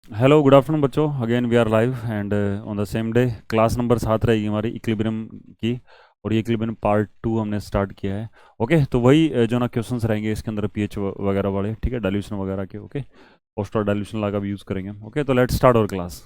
Hello good afternoon बच्चों, again we are live and on the same day. Class number 7 रहेगी हमारी equilibrium की। और ये इक्विलिब्रियम पार्ट 2 हमने स्टार्ट किया है। ओके, तो वही जो ना क्वेश्चंस रहेंगे इसके अंदर पीएच वगैरह वाले, ठीक है, डाइल्यूशन वगैरह के। ओके, पोस्ट और डाइल्यूशन लगा भी यूज़ करेंगे हम। ओके, तो लेट्स स्टार्ट और क्लास।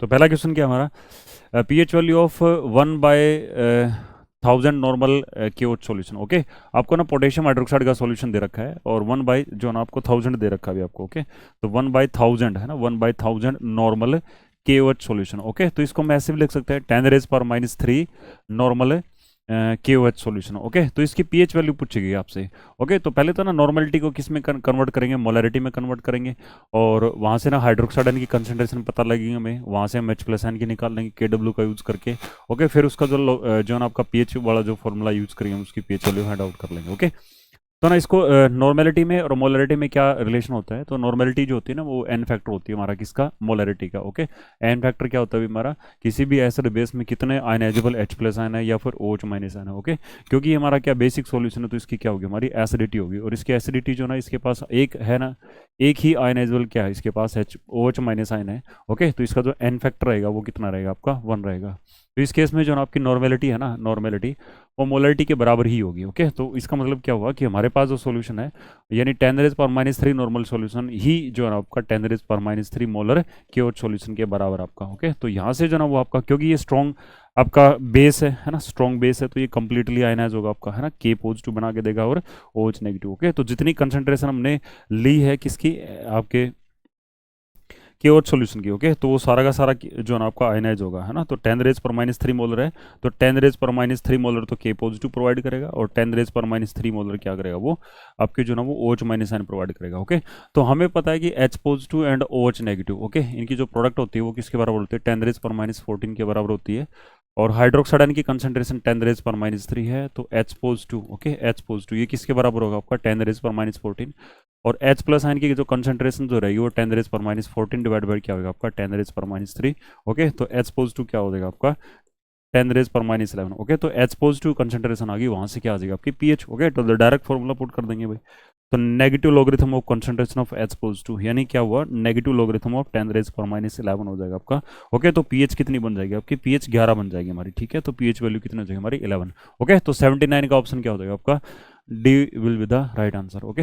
तो पहला क्वेश्चन क्या हमारा, pH value of 1/1000 normal KOH solution. Okay, आपको ना पोटेशियम हाइड्रोक्साइड का सॉल्यूशन दे रखा है और 1 जो ना आपको 1000 दे रखा है अभी आपको। ओके, तो 1/1000 है ना, 1/1000 नॉर्मल केओएच सॉल्यूशन। ओके, तो इसको हम ऐसे भी लिख सकते हैं 10⁻³ नॉर्मल केओएच सॉल्यूशन। ओके, तो इसकी पीएच वैल्यू पूछेगी आपसे। ओके, तो पहले तो ना नॉर्मलिटी को किस में कन्वर्ट करेंगे, मोलरिटी में कन्वर्ट करेंगे। और वहाँ से ना हाइड्रोक्साइड आयन की कंसंट्रेशन पता लगेगी हमें, वहाँ से हम H+ आयन की निकाल लेंगे KW का यूज़ करके। ओके, फिर उसका जो ना आपका पीएच वाला जो फॉर्मूला यूज़ करेंगे उसकी पीएच वैल्यू फाइंड आउट कर लेंगे। ओके, तो ना इसको नॉर्मेलिटी में और मोलरिटी में क्या रिलेशन होता है, तो नॉर्मेलिटी जो होती है ना वो एन फैक्टर होती है हमारा किसका, मोलरिटी का। ओके, एन फैक्टर क्या होता है हमारा, किसी भी एसिड बेस में कितने आयनाइजेबल H+ आयन है या फिर OH- आयन है। ओके, क्योंकि ये हमारा क्या बेसिक सॉल्यूशन है, तो इसकी क्या होगी, हमारी एसिडिटी होगी। और इसकी एसिडिटी जो ना इसके पास एक है ना, एक ही आयनाइजेबल क्या है इसके पास, OH- आयन है। ओके, तो इसका जो एन फैक्टर रहेगा वो कितना रहेगा आपका, 1 रहेगा। तो इस केस में जो ना आपकी नॉर्मेलिटी है ना, नॉर्मेलिटी वो मोलरिटी के बराबर ही होगी। ओके, तो इसका मतलब क्या हुआ कि हमारे पास जो सॉल्यूशन है यानी 10⁻³ नॉर्मल सॉल्यूशन ही जो है ना आपका 10⁻³ मोलर केओएच सॉल्यूशन के बराबर आपका। ओके, तो यहाँ से जो ना वो आपका, क्योंकि ये स्ट्रॉन्ग आपका बेस है ना, स्ट्रॉन्ग बेस है, तो ये कंप्लीटली आयनाइज होगा आपका, है ना, K पॉजिटिव बना के देगा और OH नेगेटिव। ओके, तो जितनी कंसंट्रेशन हमने ली है किसकी, आपके केओएच सॉल्यूशन की। ओके, तो वो सारा का सारा जो है ना आपका आयनाइज होगा, है ना। तो 10⁻³ मोलर है, तो 10⁻³ मोलर तो K पॉजिटिव प्रोवाइड करेगा और 10⁻³ मोलर क्या करेगा, वो आपके जो ना वो OH- आयन प्रोवाइड करेगा। ओके, तो हमें पता है कि H positive and OH negative, okay, इनकी जो प्रोडक्ट होती है वो किसके बराबर होती है, 10⁻14 के बराबर होती है। और हाइड्रोक्साइड आयन की कंसंट्रेशन 10⁻³ है, तो H positive, okay, H positive ये किसके बराबर होगा आपका, 10⁻14। और H+ आयन की जो कंसंट्रेशन जो रहेगी वो 10⁻14 डिवाइड बाई क्या होगा आपका, 10⁻3। ओके, तो H पॉजिटिव क्या हो जाएगा आपका, 10⁻11। ओके, तो H पॉजिटिव कंसंट्रेशन आ गई, वहां से क्या आ जाएगा आपकी पीएच। ओके, तो डायरेक्ट फॉर्मूला पुट कर देंगे भाई। तो negative logarithm of concentration of H positive यानी क्या हुआ, नेगेटिव लॉगरिथम ऑफ 10⁻11 हो जाएगा आपका। ओके, तो पीएच कितनी बन जाएगी आपकी, पीएच 11 बन जाएगी हमारी। ठीक है, तो पीएच वैल्यू कितनी हो जाएगी हमारी, 11। ओके, तो 79 का ऑप्शन क्या हो जाएगा आपका, D will be the right answer. Okay,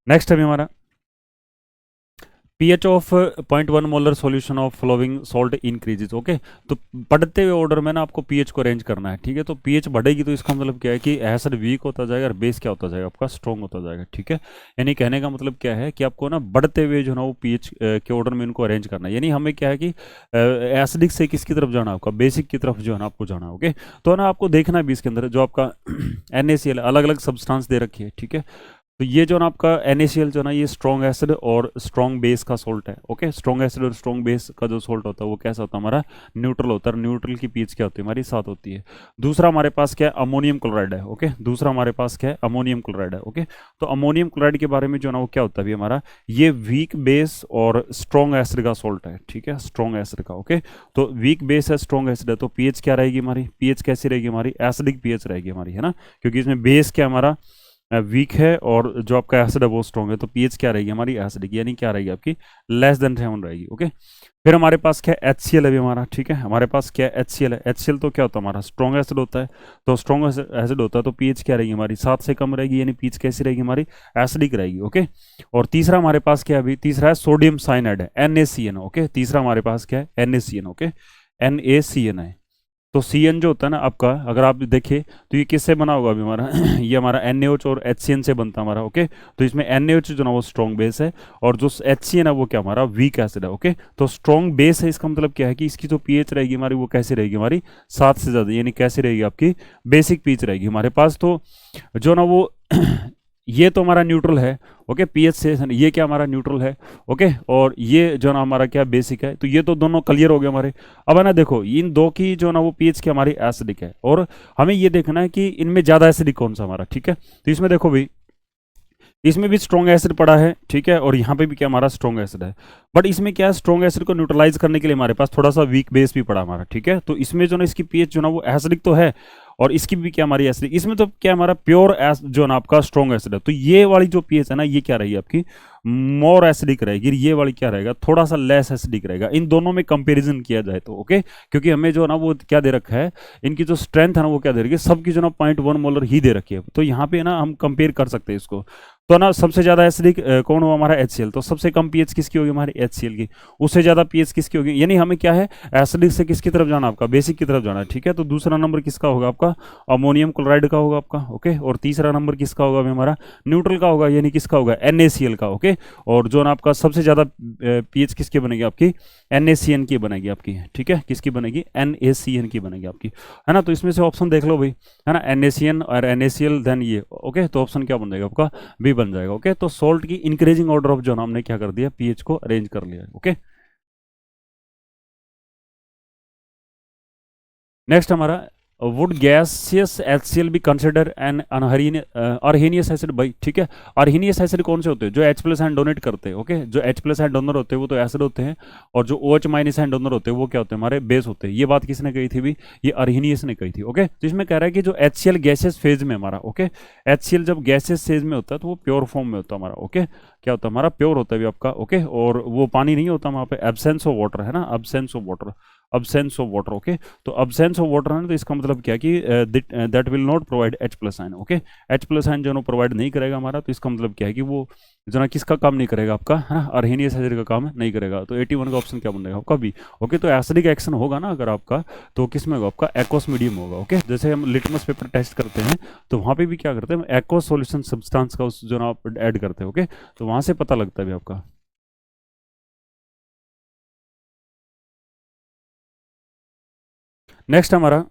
next है हमारा pH of 0.1 molar solution of flowing salt increases. Okay, तो बढ़ते हुए ऑर्डर में ना आपको पीएच को अरेंज करना है। ठीक है, तो पीएच बढ़ेगी तो इसका मतलब क्या है कि एसिड वीक होता जाएगा और बेस क्या होता जाएगा आपका, स्ट्रॉन्ग होता जाएगा। ठीक है, यानी कहने का मतलब क्या है कि आपको ना बढ़ते हुए जो ना वो पीएच के ऑर्डर में इनको अरेंज करना है। यानी हमें क्या है कि एसिडिक से किसकी तरफ जाना है आपका, बेसिक की तरफ जो है ना आपको जाना है। ओके, तो ना आपको देखना है भी इसके अंदर जो आपका NaCl अलग अलग सब्सटेंस दे रखी है। ठीक है, तो ये जो ना आपका NaCl जो ना ये स्ट्रॉन्ग एसिड और स्ट्रॉन्ग बेस का सोल्ट है। ओके, स्ट्रॉन्ग एसिड और स्ट्रॉन्ग बेस का जो सोल्ट होता है वो कैसा होता है हमारा, न्यूट्रल होता है। न्यूट्रल की पीएच क्या होती है हमारी, 7 होती है। दूसरा हमारे पास क्या है, अमोनियम क्लोराइड है। ओके, दूसरा हमारे पास क्या है, अमोनियम क्लोराइड है। ओके, तो अमोनियम क्लोराइड के बारे में जो ना वो क्या होता है हमारा, ये वीक बेस और स्ट्रॉन्ग एसिड का सोल्ट है। ठीक है, स्ट्रॉन्ग एसिड का। ओके, तो वीक बेस है, स्ट्रॉन्ग एसिड है, तो पीएच क्या रहेगी हमारी, पीएच कैसी रहेगी हमारी, एसिडिक पीएच रहेगी हमारी, है ना, क्योंकि इसमें बेस क्या हमारा वीक है और जो आपका एसिड है वो स्ट्रॉन्ग है, तो पीएच क्या रहेगी हमारी, एसिडिक, यानी क्या रहेगी आपकी, <<7 रहेगी। ओके, फिर हमारे पास क्या है, HCl है भी हमारा। ठीक है, हमारे पास क्या है, HCl है। HCl तो क्या होता है हमारा, स्ट्रॉन्ग एसिड होता है। तो स्ट्रॉन्ग एसिड होता है तो पीएच क्या रहेगी हमारी, 7 से कम रहेगी, यानी पीएच कैसी रहेगी हमारी, एसिडिक रहेगी। ओके, और तीसरा हमारे पास क्या है अभी, तीसरा है सोडियम साइनाइड है, NaCN। ओके, तीसरा हमारे पास क्या है, NaCN। ओके, NaCN है। तो CN जो होता है ना आपका, अगर आप देखें तो ये किससे बना होगा अभी हमारा ये हमारा NaOH और HCN से बनता है हमारा। ओके, तो इसमें NaOH जो ना वो स्ट्रॉन्ग बेस है और जो HCN है वो क्या हमारा, वीक एसिड है। ओके, तो स्ट्रॉन्ग बेस है, इसका मतलब क्या है कि इसकी जो पीएच रहेगी हमारी वो कैसी रहेगी हमारी, 7 से ज़्यादा, यानी कैसी रहेगी आपकी, बेसिक पीएच रहेगी हमारे पास। तो जो ना वो ये तो हमारा न्यूट्रल है। ओके, पीएच से ये क्या हमारा न्यूट्रल है। ओके, और ये जो ना हमारा क्या बेसिक है, तो ये तो दोनों क्लियर हो गए हमारे। अब है ना देखो इन दो की जो ना वो पीएच की हमारी एसिडिक है और हमें ये देखना है कि इनमें ज़्यादा एसिडिक कौन सा हमारा। ठीक है, तो इसमें देखो भाई, इसमें भी स्ट्रॉन्ग एसिड पड़ा है। ठीक है, और यहाँ पे भी क्या हमारा स्ट्रॉन्ग एसिड है, बट इसमें क्या है, स्ट्रॉन्ग एसिड को न्यूट्रलाइज करने के लिए हमारे पास थोड़ा सा वीक बेस भी पड़ा हमारा। ठीक है, तो इसमें जो ना इसकी पीएच जो ना वो एसिडिक तो है और इसकी भी क्या हमारी एसिडिक, इसमें तो क्या हमारा प्योर जो है ना आपका स्ट्रॉन्ग एसिड है, तो ये वाली जो पीएच है ना ये क्या रहेगी आपकी मोर एसिडिक रहेगी, ये वाली क्या रहेगा थोड़ा सा लेस एसिडिक रहेगा, इन दोनों में कंपैरिजन किया जाए तो ओके। क्योंकि हमें जो है ना वो क्या दे रखा है, इनकी जो स्ट्रेंथ है ना वो क्या दे रखी है, सबकी जो ना 0.1 मोलर ही दे रखी है, तो यहाँ पे ना हम कंपेयर कर सकते हैं इसको। तो ना सबसे ज्यादा एसिडिक कौन हुआ हमारा HCl, तो सबसे कम पीएच किसकी होगी हमारी HCl की, उससे ज्यादा पीएच किसकी होगी, यानी हमें क्या है एसिडिक से किसकी तरफ जाना, आपका बेसिक की तरफ जाना है, ठीक है। तो दूसरा नंबर किसका होगा आपका अमोनियम क्लोराइड का होगा आपका, ओके। और तीसरा नंबर किसका होगा अभी हमारा न्यूट्रल का होगा, यानी किसका होगा NaCl का, ओके। और जो ना आपका सबसे ज्यादा पीएच किसकी बनेगी आपकी NaCN की बनेगी आपकी, ठीक है, किसकी बनेगी NaCN की बनेगी आपकी, है ना। तो इसमें से ऑप्शन देख लो भाई, है ना, NaCN और NaCl देन ये, ओके। तो ऑप्शन क्या बन जाएगा आपका बी बन जाएगा, ओके। तो सोल्ट की इंक्रीजिंग ऑर्डर ऑफ जो ना हमने क्या कर दिया पीएच को अरेंज कर लिया, ओके। नेक्स्ट हमारा वुड गैसियस HCl भी कंसिडर एन अनहरीनियस एसिड भाई, ठीक है। अरहीनियस एसिड कौन से होते हैं, जो H प्लस आयन डोनेट करते हैं, ओके। जो H प्लस आयन डोनर होते हैं वो तो एसिड होते हैं, और जो OH माइनस आयन डोनर होते हैं वो क्या होते हैं हमारे बेस होते हैं। ये बात किसने कही थी भी, ये अरहीनियस ने कही थी, ओके। तो इसमें कह रहा है कि जो HCl गैसियस फेज में हमारा, ओके, HCl जब गैसियस फेज में होता है तो वो प्योर फॉर्म में होता है हमारा, ओके। क्या होता है हमारा प्योर होता है भी आपका, ओके। और वो पानी नहीं होता वहाँ पे, एब्सेंस ऑफ वाटर है ना, absence of water, absence of water, okay. तो अब्सेंस ऑफ वाटर है ना, तो इसका मतलब क्या कि that will not provide H plus ion, okay. H plus ion जो प्रोवाइड नहीं करेगा हमारा, तो इसका मतलब क्या है कि वो जो ना किसका काम नहीं करेगा आपका, है ना, अरहीनियस एसिड का काम नहीं करेगा। तो 81 का ऑप्शन क्या बन जाएगा आपका बी, ओके। तो एसिडिक एक्शन होगा ना अगर आपका, तो किस में होगा आपका एक्वस मीडियम होगा, ओके। जैसे हम लिटमस पेपर टेस्ट करते हैं तो वहाँ पे भी क्या करते हैं एक्वस सॉल्यूशन सब्सटेंस का उस जो ना आप ऐड करते हैं, ओके। तो वहाँ से पता लगता है भी आपका। नेक्स्ट हमारा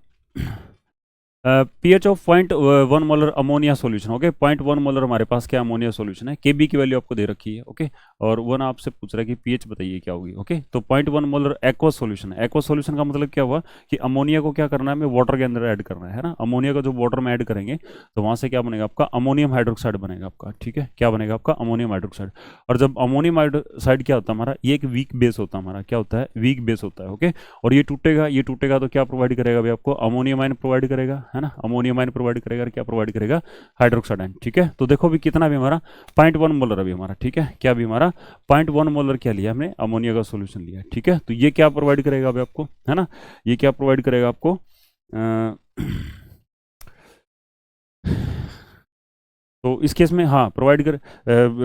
pH of 0.1 molar ammonia solution, okay. 0.1 molar हमारे पास क्या अमोनिया सॉल्यूशन है, केबी की वैल्यू आपको दे रखी है, ओके। और वन आपसे पूछ रहा है कि पीएच बताइए क्या होगी, ओके। तो 0.1 मोलर एक्वा सॉल्यूशन है। एक्वा सॉल्यूशन का मतलब क्या हुआ कि अमोनिया को क्या करना है हमें वाटर के अंदर ऐड करना है ना। अमोनिया को जो वाटर में ऐड करेंगे तो वहाँ से क्या बनेगा आपका अमोनियम हाइड्रोक्साइड बनेगा आपका, ठीक है। क्या बनेगा आपका अमोनियम हाइड्रोक्साइड। और जब अमोनियम हाइड्रोक्साइड क्या होता है हमारा, ये एक वीक बेस होता है हमारा, क्या होता है वीक बेस होता है, ओके। और ये टूटेगा, ये टूटेगा तो क्या प्रोवाइड करेगा भाई आपको अमोनियम आयन प्रोवाइड करेगा, है ना। अमोनियम आयन प्रोवाइड करेगा, क्या प्रोवाइड करेगा हाइड्रोक्साइड आयन, ठीक है। तो देखो भी कितना भी हमारा 0.1 मोलर अभी हमारा, ठीक है। क्या भी हमारा 0.1 मोलर क्या लिया हमने अमोनिया का सोल्यूशन लिया, ठीक है। तो ये क्या प्रोवाइड करेगा अभी आपको, है ना, ये क्या प्रोवाइड करेगा आपको तो इस केस में हाँ प्रोवाइड कर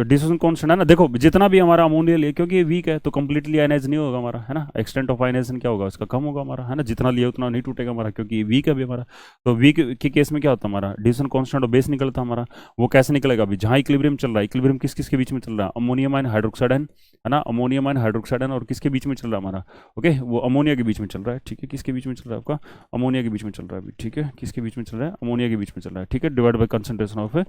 डिसोसिएशन कांस्टेंट है ना। देखो जितना भी हमारा अमोनिया ले, क्योंकि ये वीक है तो कंप्लीटली आयनाइज नहीं होगा हमारा, है ना। एक्सटेंट ऑफ आयनाइजेशन क्या होगा इसका कम होगा हमारा, है ना। जितना लिया उतना नहीं टूटेगा हमारा, क्योंकि वीक है अभी हमारा। तो वीक के केस में क्या होता है हमारा डिसोसिएशन कांस्टेंट ऑफ बेस निकलता है हमारा। वो कैसे निकलेगा अभी जहाँ इक्विलिब्रियम चल रहा है, इक्विलिब्रियम किस किस के बीच में चल रहा है अमोनियम आयन हाइड्रोक्साइड आयन, है ना। अमोनियम आयन हाइड्रोक्साइड आयन और किसके बीच में चल रहा है हमारा, ओके, वो अमोनिया के बीच में चल रहा है, ठीक है। किसके बीच में चल रहा है आपका अमोनिया के बीच में चल रहा है अभी, ठीक है। किसके बीच में चल रहा है अमोनिया के बीच में चल रहा है, ठीक है। Divide by concentration of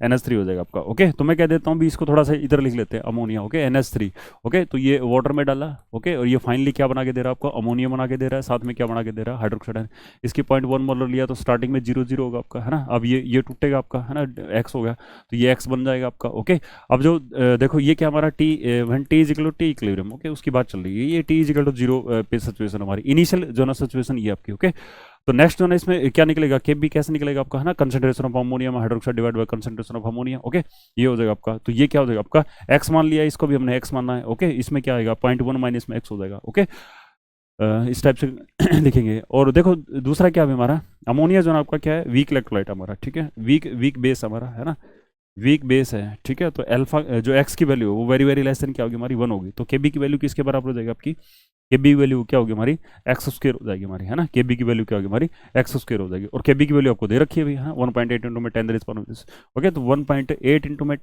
NH3 हो जाएगा आपका, ओके। तो मैं कह देता हूँ भी इसको थोड़ा सा इधर लिख लेते हैं अमोनिया, ओके, NH3, ओके। तो ये वाटर में डाला, ओके। और ये फाइनली क्या बना के दे रहा है आपको अमोनिया बना के दे रहा है, साथ में क्या बना के दे रहा है हाइड्रोक्साइड आयन। इसकी 0.1 मोलर लिया तो स्टार्टिंग में 0 0 होगा आपका, है ना। अब ये टूटेगा आपका, है ना, एक्स हो गया तो ये एक्स बन जाएगा आपका, ओके। अब जो देखो ये क्या हमारा T one T is equal to T equilibrium, okay, उसकी बात चल रही है। ये टी इज इक्वल टू 0 पे सिचुएशन हमारी इनिशियल जो ना सिचुएशन ये आपकी, ओके। तो नेक्स्ट जो है इसमें क्या निकलेगा के बी कैसे निकलेगा आपका, है ना, concentration of ammonium hydroxide divide by concentration of ammonia, okay. ये हो जाएगा आपका। तो ये क्या हो जाएगा आपका एक्स मान लिया, इसको भी हमने एक्स मानना है, ओके। इसमें क्या आएगा 0.1 माइनस में एक्स हो जाएगा, ओके। इस टाइप से लिखेंगे। और देखो दूसरा क्या है हमारा अमोनिया जो है आपका क्या है वीक इलेक्ट्रोलाइट हमारा, ठीक है। वीक वीक बेस हमारा, है ना, वीक बेस है, ठीक है। तो अल्फा जो एक्स की वैल्यू है वो वेरी वेरी लेस देन क्या होगी हमारी 1 होगी। तो के बी की वैल्यू किसके बराबर हो जाएगी आपकी के बी की वैल्यू क्या होगी हमारी एक्स स्क्वायर हो जाएगी हमारी, है ना। के बी की वैल्यू क्या होगी हमारी एक्स स्क्वायर हो जाएगी। और के बी की वैल्यू आपको दे रखी है भाई, है 1.8 इंटू में 10 रेज पावर, ओके। तो 1.8 इंटू में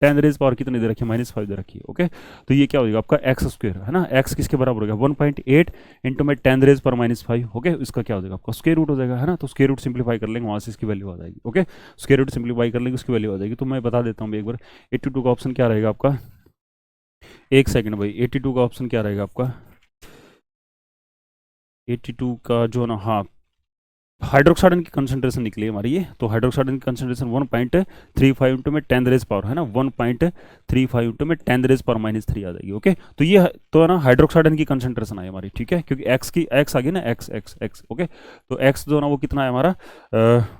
10 रेज पावर कितनी दे रखी है -5 दे रखी है, ओके। तो ये क्या हो जाएगा आपका एक्स स्क्वायर, है ना। एक्स किसके बराबर हो गया 1.8 इंटू में 10 रेज पर -5, ओके। इसका क्या हो जाएगा आपका स्क्वायर रूट हो जाएगा, है ना। तो स्क्वायर रूट सिंप्लीफाई कर लेंगे वहाँ से इसकी वैल्यू आ जाएगी, ओके। स्क्वायर रूट सिंप्लीफाई कर लेंगे उसकी वैल्यू आ जाएगी। तो मैं बता देता हूँ एक बार 82 का ऑप्शन क्या रहेगा आपका, एक सेकंड भाई, 82 का ऑप्शन क्या रहेगा आपका 82 का जो ना, हाँ हाइड्रोक्साइडन की कंसंट्रेशन निकली है हमारी ये, तो हाइड्रोक्साइडन की कंसंट्रेशन 1.35 इंटू में 10 रेज पावर है ना, 1.35 इंटू में 10 रेज पावर -3 आ जाएगी। ओके, तो ये तो है ना हाइड्रोक्साइडन की कंसंट्रेशन आई हमारी, ठीक है, क्योंकि एक्स आ गई ना, एक्स। ओके, तो एक्स जो है ना वो कितना है हमारा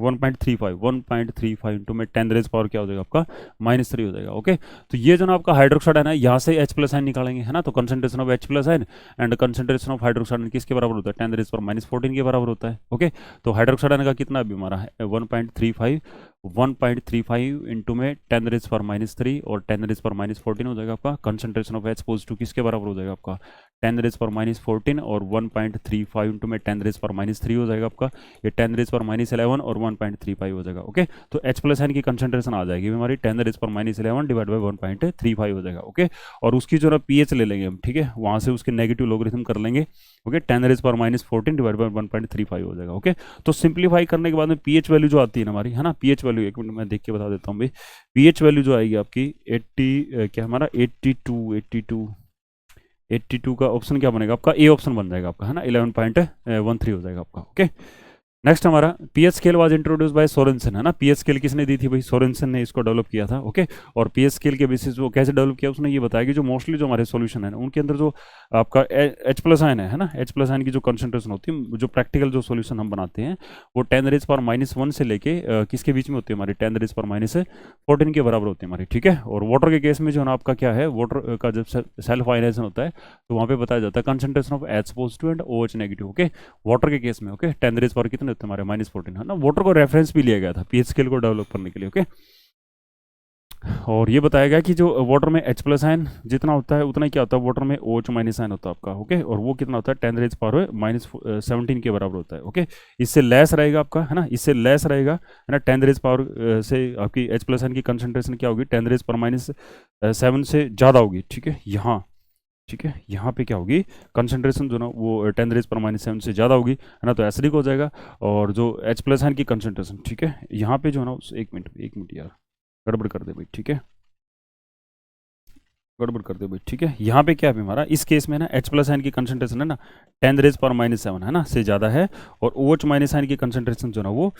1.35 इंटू में 10 रेज पावर क्या हो जाएगा आपका -3 हो जाएगा। ओके, तो ये जो ना आपका हाइड्रोक्साइड है ना, यहाँ से H प्लस आयन निकालेंगे है ना, तो concentration of H plus ion and concentration of hydroxide किसके बराबर होता है 10 रेज पावर -14 के बराबर होता है। ओके, तो हाइड्रोक्साइड का कितना अभी हमारा है 1.35 इंटू में 10 रेज पर -3 और 10 रेज पर -14 हो जाएगा आपका। कंसंट्रेशन ऑफ H पॉजिटिव किसके बराबर हो जाएगा आपका 10 रेज पर -14 और 1.35 इंटू में 10 रेज पर -3 हो जाएगा आपका, ये 10 रेज पर -11 और 1.35 हो जाएगा। ओके, तो H प्लस आयन की कंसंट्रेशन आ जाएगी हमारी 10 रेज पर -11 डिवाइड बाई 1.35 हो जाएगा। ओके, और उसकी जो ना pH ले लेंगे हम, ठीक है, वहाँ से उसके नेगेटिव लोगरिथम कर लेंगे। ओके, 10 रेज पर -14 डिवाइड बाई 1.35 हो जाएगा। ओके, तो सिंप्लीफाई करने के बाद में पीएच वैल्यू जो आती है ना हमारी, है ना, पीएच वैल्यू एक मिनट मैं देख के बता देता हूँ भाई। पीएच वैल्यू जो आएगी आपकी 80 क्या हमारा 82 का ऑप्शन क्या बनेगा आपका, ए ऑप्शन बन जाएगा आपका, है ना, 11.13 हो जाएगा आपका। ओके, नेक्स्ट हमारा pH scale was introduce by Sorensen, है ना, पीएच स्केल किसने दी थी भाई, सोरेनसन ने इसको डेवलप किया था। ओके, और पीएच स्केल के बेसिस वो कैसे डेवलप किया उसने ये बताया कि जो मोस्टली जो हमारे सॉल्यूशन है ना उनके अंदर जो आपका H प्लस आयन है ना, H प्लस आयन की जो कंसंट्रेशन होती है, जो प्रैक्टिकल जो सॉल्यूशन हम बनाते हैं वो 10 रेज पर -1 से लेके किसके बीच में होती है हमारी 10 रेज पर -14 के बराबर होती है हमारी, ठीक है। और वाटर के केस में जो है ना आपका क्या है, वाटर का जब सेल्फ आयनाइजेशन होता है तो वहाँ पे बताया जाता है concentration of H positive and OH negative. Okay, water के केस में, ओके, 10 रेज पर कितने होते हैं हमारे -14, है ना, वाटर को रेफरेंस भी लिया गया था पीएच स्केल को डेवलप करने के लिए। ओके, और ये बताया गया कि जो वाटर में H प्लस आयन जितना होता है उतना ही क्या होता है वाटर में OH माइनस आयन होता है आपका। ओके, और वो कितना होता है 10 रेज पावर -17 के बराबर होता है। ओके, इससे लेस रहेगा आपका, है ना, इससे लेस रहेगा, है ना, 10 रेज पावर से आपकी H प्लस आयन की कंसंट्रेशन क्या होगी 10 रेज पावर -7 से ज़्यादा होगी, ठीक है, यहाँ, ठीक है, यहाँ पे क्या होगी कंसंट्रेशन जो ना वो 10 रेज पर -7 से ज़्यादा होगी, है ना, तो एसिडिक हो जाएगा। और जो H प्लस आयन की कंसंट्रेशन, ठीक है, यहाँ पे जो है ना एक मिनट यार गड़बड़ कर दे भाई, ठीक है, गड़बड़ कर दे भाई, ठीक है, यहाँ पे क्या है हमारा इस केस में ना H प्लस आयन की कंसंट्रेशन है ना 10 रेज पर -7 है ना से ज़्यादा है, और OH माइनस आयन की कंसंट्रेशन जो ना वो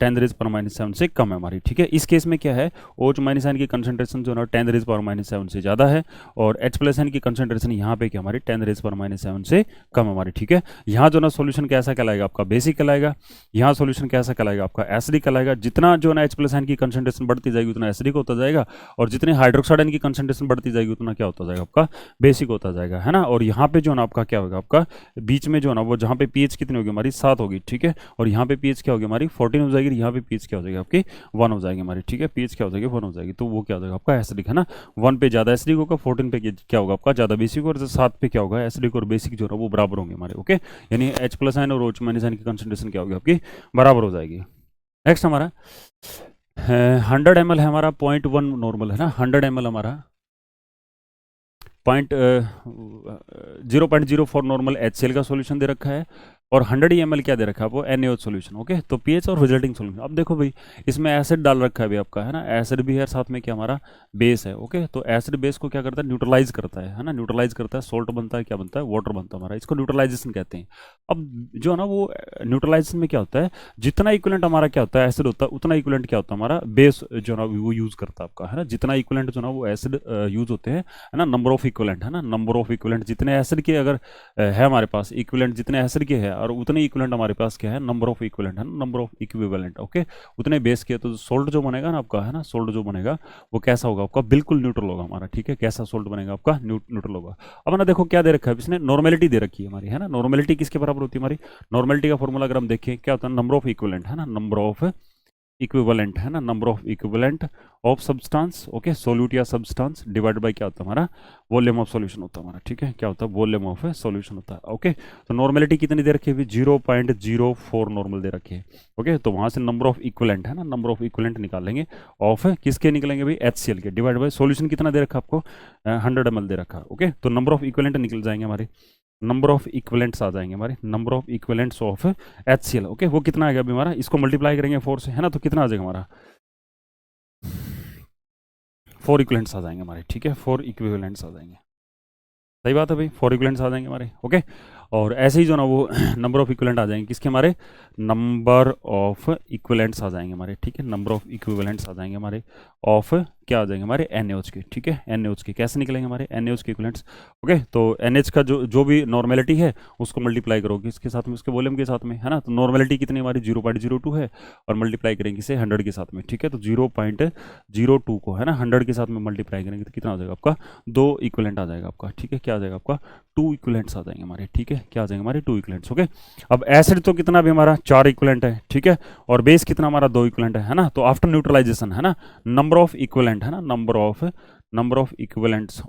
10 रेज पर -7 से कम है हमारी, ठीक है। इस केस में क्या है OH माइनस आयन की कंसंट्रेशन जो ना 10 रेज पर -7 से ज़्यादा है, और H प्लस आयन की कंसंट्रेशन यहाँ पे क्या हमारी 10 रेज पर -7 से कम है हमारी, ठीक है। यहाँ जो ना सोल्यूशन कैसा कहलाएगा आपका बेसिक कहलाएगा, यहाँ सोल्यूशन कैसा कहलाएगा आपका एसिडिक कहलाएगा। जितना जो ना H प्लस आयन की कंसंट्रेशन बढ़ती जाएगी उतना एसिडिक होता जाएगा, और जितनी हाइड्रोक्साइड आयन की कंसंट्रेशन बढ़ती जाएगी उतना क्या होता जाएगा आपका बेसिक होता जाएगा, है ना। और यहाँ पे जो ना आपका क्या होगा आपका बीच में जो ना वो जहाँ पे पीएच कितनी होगी हमारी 7 होगी, ठीक है, और यहाँ पे पीएच क्या होगी हमारी 14 हो जाएगी, यहाँ पे पीएच क्या हो जाएगी आपकी 1 हो जाएगी हमारी, ठीक है, पीएच क्या हो जाएगी 1 हो जाएगी, तो वो क्या हो जाएगा आपका एसिडिक, है ना। 1 पे ज़्यादा एसिडिक होगा, 14 पे क्या होगा आपका ज़्यादा बेसिक, और 7 पे क्या होगा एसिडिक और बेसिक जो है वो बराबर होंगे हमारे। ओके, यानी H प्लस आयन और OH माइनस आयन की कंसंट्रेशन क्या होगी आपकी बराबर हो जाएगी। नेक्स्ट हमारा 100 ml है हमारा 0.1 नॉर्मल, है ना, 100 ml हमारा 0.04 नॉर्मल HCl का सॉल्यूशन दे रखा है, और 100 ml क्या दे रखा है आपको NaOH सॉल्यूशन। ओके, तो पीएच और रिजल्टिंग सॉल्यूशन, अब देखो भाई इसमें एसिड डाल रखा है भी आपका, है ना, एसिड भी है साथ में क्या हमारा बेस है। ओके, तो एसिड बेस को क्या करता है न्यूट्रलाइज करता है ना, न्यूट्रलाइज करता है, सोल्ट बनता है, क्या बनता है वाटर बनता है हमारा, इसको न्यूट्रलाइजेशन कहते हैं। अब जो है ना वो न्यूट्रलाइजेशन में क्या होता है जितना इक्विवेलेंट हमारा क्या होता है एसिड होता है उतना इक्विवेलेंट क्या होता है हमारा बेस जो है ना वो यूज करता है आपका, है ना, जितना इक्विवेलेंट जो ना वो एसिड यूज होते हैं, है ना, नंबर ऑफ इक्विवेलेंट, है ना, नंबर ऑफ इक्विवेलेंट जितने एसिड के अगर है हमारे पास इक्विवेलेंट जितने एसिड के है और उतने इक्विवेलेंट हमारे पास क्या है नंबर ऑफ इक्विवेलेंट, है ना, नंबर ऑफ इक्विवेलेंट। ओके, उतने बेस के, तो सोल्ट जो बनेगा ना आपका, है ना, सोल्ट जो बनेगा वो कैसा होगा आपका बिल्कुल न्यूट्रल होगा हमारा, ठीक है, कैसा सोल्ट बनेगा आपका न्यूट्रल होगा। अब ना देखो क्या दे रखा है इसने नॉर्मेलिटी दे रखी है हमारी, है ना, नॉर्मेलिटी किसके बराबर होती है हमारी नॉर्मेलिटी का फॉर्मूला अगर हम देखें क्या होता है नंबर ऑफ इक्विवेलेंट, है ना, नंबर ऑफ इक्विवेलेंट, है ना, number of equivalent of substance, okay, solute या सब्सटेंस डिवाइड बाय क्या होता है हमारा वॉल्यूम ऑफ सॉल्यूशन होता है हमारा, ठीक है, क्या होता है वॉल्यूम ऑफ सॉल्यूशन होता है। ओके, तो नॉर्मेलिटी कितनी दे रखी है 0.04 नॉर्मल दे रखी है। ओके, तो वहां से नंबर ऑफ इक्विवेलेंट, है ना, नंबर ऑफ इक्विवेलेंट निकालेंगे ऑफ किसके निकलेंगे भाई HCl के डिवाइड बाय सॉल्यूशन कितना दे रखा आपको 100 ml दे रखा। ओके, तो नंबर ऑफ इक्विवेलेंट निकल जाएंगे हमारे, नंबर ऑफ इक्विवेलेंट्स आ जाएंगे हमारे, number of equivalents of HCl। Okay, वो कितना आएगा अभी हमारा इसको मल्टीप्लाई करेंगे 4 से, है ना, तो कितना आ जाएगा हमारा 4 इक्विवेलेंट्स आ जाएंगे हमारे, ठीक है, 4 इक्विवेलेंट्स आ जाएंगे। सही बात है भाई 4 इक्विवेलेंट्स आ जाएंगे हमारे। ओके, और ऐसे ही जो ना वो नंबर ऑफ इक्विवेलेंट आ जाएंगे किसके हमारे, नंबर ऑफ इक्विवेलेंट्स आ जाएंगे हमारे, ठीक है, नंबर ऑफ इक्विवेलेंट्स आ जाएंगे हमारे ऑफ क्या आ जाएंगे हमारे NaOH के, ठीक है, NaOH के कैसे निकलेंगे हमारे NaOH के इक्विवेलेंट्स। ओके, तो NH का जो जो भी नॉर्मेलिटी है उसको मल्टीप्लाई करोगे इसके साथ में, उसके वॉल्यूम के साथ में, है ना। तो नॉर्मेलिटी कितनी हमारी 0.02 है और मल्टीप्लाई करेंगे इसे 100 के साथ में, ठीक है। तो 0.02 को है ना 100 के साथ में मल्टीप्लाई करेंगे तो कितना आ जाएगा आपका, 2 इक्विवेलेंट आ जाएगा आपका, ठीक है। क्या आ जाएगा आपका, 2 इक्विवेलेंट्स आ जाएंगे हमारे, ठीक है। क्या आ जाएंगे हमारे 2 इक्विवेलेंट्स। ओके, अब एसिड तो कितना भी हमारा 4 इक्विवेलेंट है, ठीक है, और बेस कितना हमारा 2 इक्विवेलेंट है ना। तो आफ्टर न्यूट्रलाइजेशन है ना, नंबर ऑफ इक्विवेलेंट है ना, number of equivalents